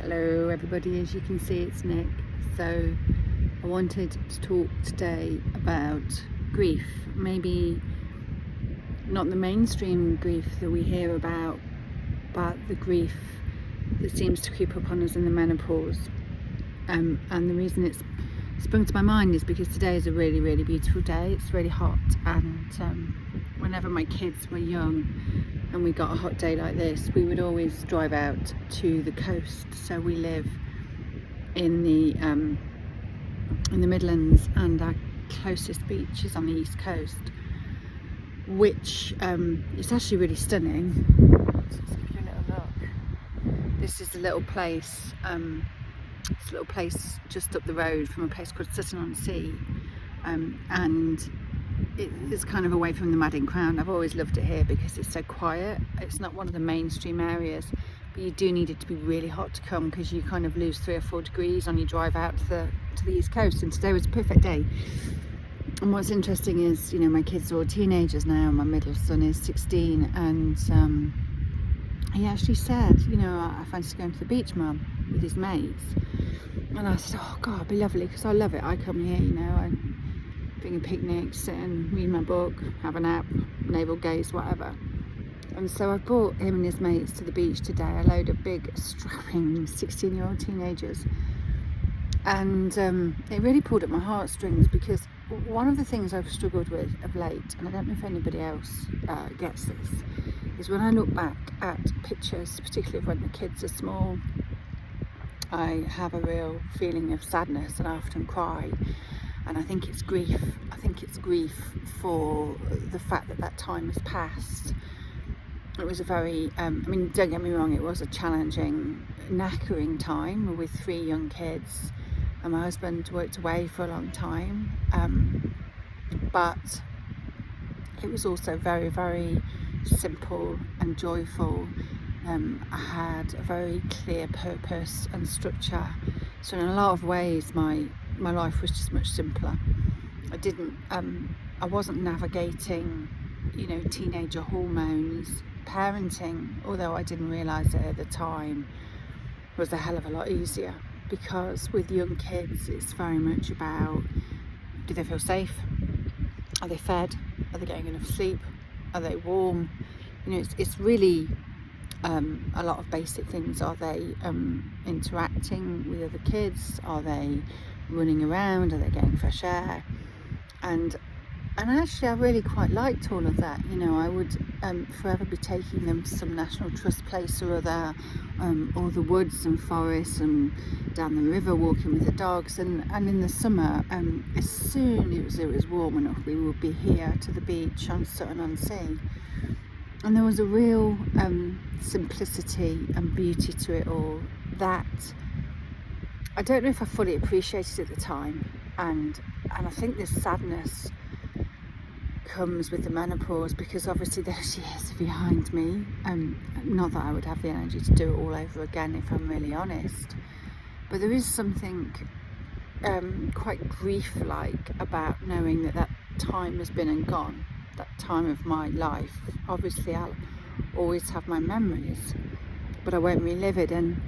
Hello everybody, as you can see it's Nick. So I wanted to talk today about grief, maybe not the mainstream grief that we hear about, but the grief that seems to creep up on us in the menopause. And the reason it's sprung to my mind is because today is a really, really beautiful day. It's really hot, and whenever my kids were young and we got a hot day like this, we would always drive out to the coast. So we live in the Midlands, and our closest beach is on the east coast, which is actually really stunning. So let's give you a little look. This is a little place. It's a little place just up the road from a place called Sutton-on-Sea, and it is kind of away from the madding crowd. I've always loved it here because it's so quiet. It's not one of the mainstream areas, but you do need it to be really hot to come, because you kind of lose 3 or 4 degrees on your drive out to the east coast. And today was a perfect day. And what's interesting is, you know, my kids are all teenagers now. My middle son is 16, and he actually said, you know, I fancy going to the beach, Mum, with his mates. And I said, oh God, it'd be lovely, because I love it. I come here, you know, I bring a picnic, sit and read my book, have a nap, navel gaze, whatever. And so I brought him and his mates to the beach today, a load of big, strapping 16-year-old teenagers. And it really pulled at my heartstrings, because one of the things I've struggled with of late, and I don't know if anybody else gets this, is when I look back at pictures, particularly of when the kids are small, I have a real feeling of sadness, and I often cry. And I think it's grief. I think it's grief for the fact that that time has passed. It was a very, I mean, don't get me wrong, it was a challenging, knackering time with 3 young kids, and my husband worked away for a long time. But it was also very, very simple and joyful. I had a very clear purpose and structure. So in a lot of ways, my life was just much simpler. I wasn't navigating, you know, teenager hormones. Parenting, although I didn't realise it at the time, was a hell of a lot easier, because with young kids, it's very much about, do they feel safe? Are they fed? Are they getting enough sleep? Are they warm? You know, it's really a lot of basic things. Are they interacting with other kids? Are they running around? Are they getting fresh air? And actually I really quite liked all of that. You know, I would forever be taking them to some National Trust place or other, or the woods and forests and down the river, walking with the dogs. And in the summer, as soon as it was warm enough, we would be here to the beach on Sutton-on-Sea. And there was a real simplicity and beauty to it all that I don't know if I fully appreciated at the time. And I think this sadness comes with the menopause, because obviously those years are behind me. Not that I would have the energy to do it all over again, if I'm really honest. But there is something quite grief-like about knowing that that time has been and gone. That time of my life. Obviously I'll always have my memories, but I won't relive it. And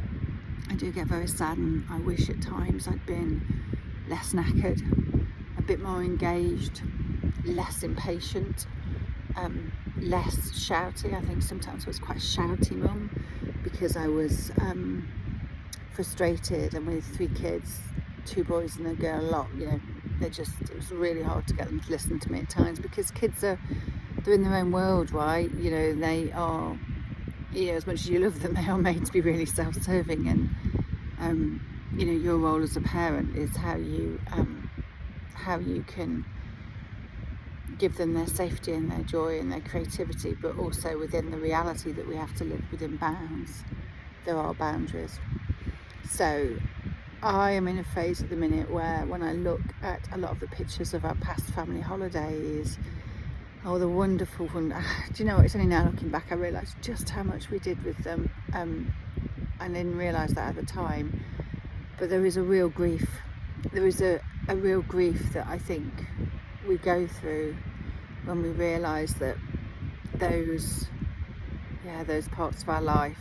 I do get very sad, and I wish at times I'd been less knackered, a bit more engaged, less impatient, less shouty. I think sometimes I was quite a shouty mum, because I was frustrated, and with 3 kids, 2 boys and a girl, a lot, you know, it was really hard to get them to listen to me at times, because kids they're in their own world, right? You know, they are, you know, as much as you love them, they are made to be really self-serving. And you know, your role as a parent is how you can give them their safety and their joy and their creativity, but also within the reality that we have to live within bounds. There are boundaries. So I am in a phase at the minute where, when I look at a lot of the pictures of our past family holidays, oh, the wonderful one, do you know what, it's only now looking back I realise just how much we did with them. I didn't realise that at the time, but there is a real grief. There is a real grief that I think we go through when we realise that those parts of our life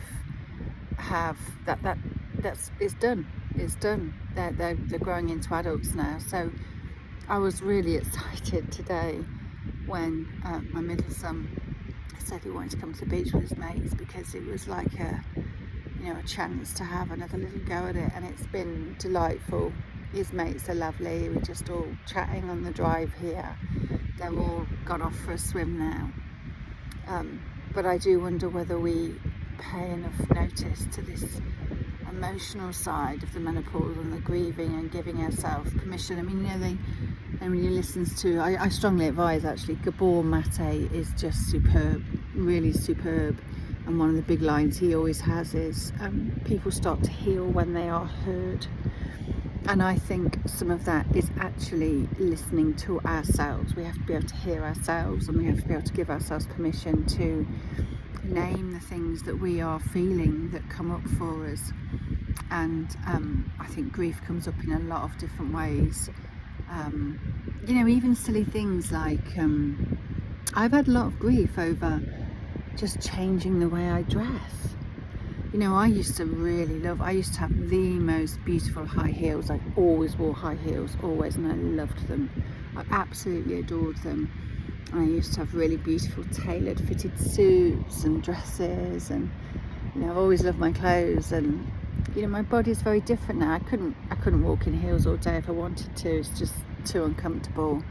have that it's done. It's done. They're growing into adults now. So I was really excited today when my middle son said he wanted to come to the beach with his mates, because it was like a chance to have another little go at it, and it's been delightful. His mates are lovely. We're just all chatting on the drive here. They're all gone off for a swim now. But I do wonder whether we pay enough notice to this emotional side of the menopause and the grieving and giving ourselves permission. I mean, and when you listen to, I strongly advise actually, Gabor Mate is just superb, really superb. And one of the big lines he always has is, people start to heal when they are heard. And I think some of that is actually listening to ourselves. We have to be able to hear ourselves, and we have to be able to give ourselves permission to name the things that we are feeling that come up for us. And I think grief comes up in a lot of different ways. Even silly things like, I've had a lot of grief over just changing the way I dress. I used to have the most beautiful high heels. I always wore high heels, always, and I loved them. I absolutely adored them. And I used to have really beautiful tailored fitted suits and dresses, and I've always loved my clothes. And my body's very different now. I couldn't walk in heels all day if I wanted to. It's just too uncomfortable.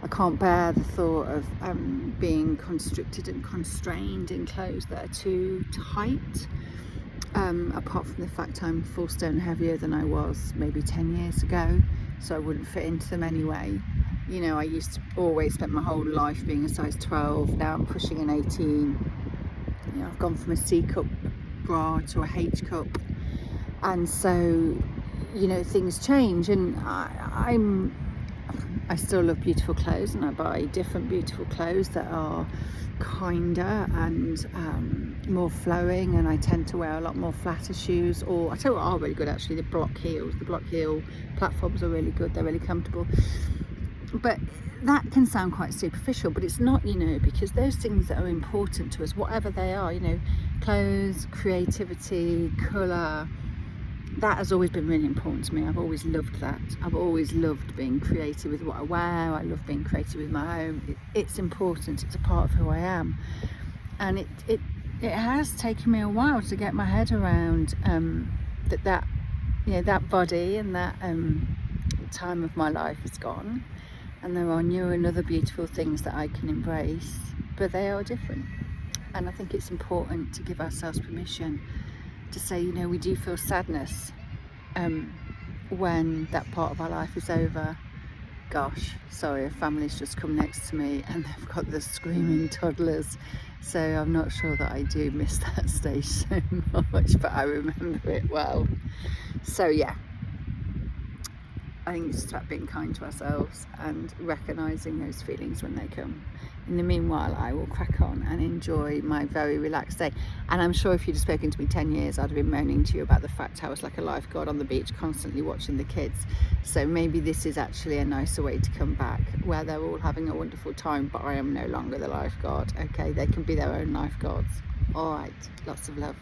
I can't bear the thought of being constricted and constrained in clothes that are too tight. Apart from the fact I'm 4 stone heavier than I was maybe 10 years ago, so I wouldn't fit into them anyway. I used to always spend my whole life being a size 12. Now I'm pushing an 18. I've gone from a C cup bra to a H cup, and so things change. And I still love beautiful clothes, and I buy different beautiful clothes that are kinder and more flowing, and I tend to wear a lot more flatter shoes, or I tell you what are really good actually, the block heels. The block heel platforms are really good, they're really comfortable. But that can sound quite superficial, but it's not, because those things that are important to us, whatever they are, clothes, creativity, colour, that has always been really important to me. I've always loved that. I've always loved being creative with what I wear. I love being creative with my home. It's important. It's a part of who I am. And it has taken me a while to get my head around that body and that time of my life is gone, and there are new and other beautiful things that I can embrace, but they are different. And I think it's important to give ourselves permission to say, we do feel sadness when that part of our life is over. Gosh, sorry, a family's just come next to me and they've got the screaming toddlers, so I'm not sure that I do miss that stage so much, but I remember it well. So yeah, I think it's just about being kind to ourselves and recognising those feelings when they come. In the meanwhile, I will crack on and enjoy my very relaxed day. And I'm sure if you'd have spoken to me 10 years, I'd have been moaning to you about the fact I was like a lifeguard on the beach, constantly watching the kids. So maybe this is actually a nicer way to come back, where they're all having a wonderful time, but I am no longer the lifeguard. Okay, they can be their own lifeguards. All right, lots of love.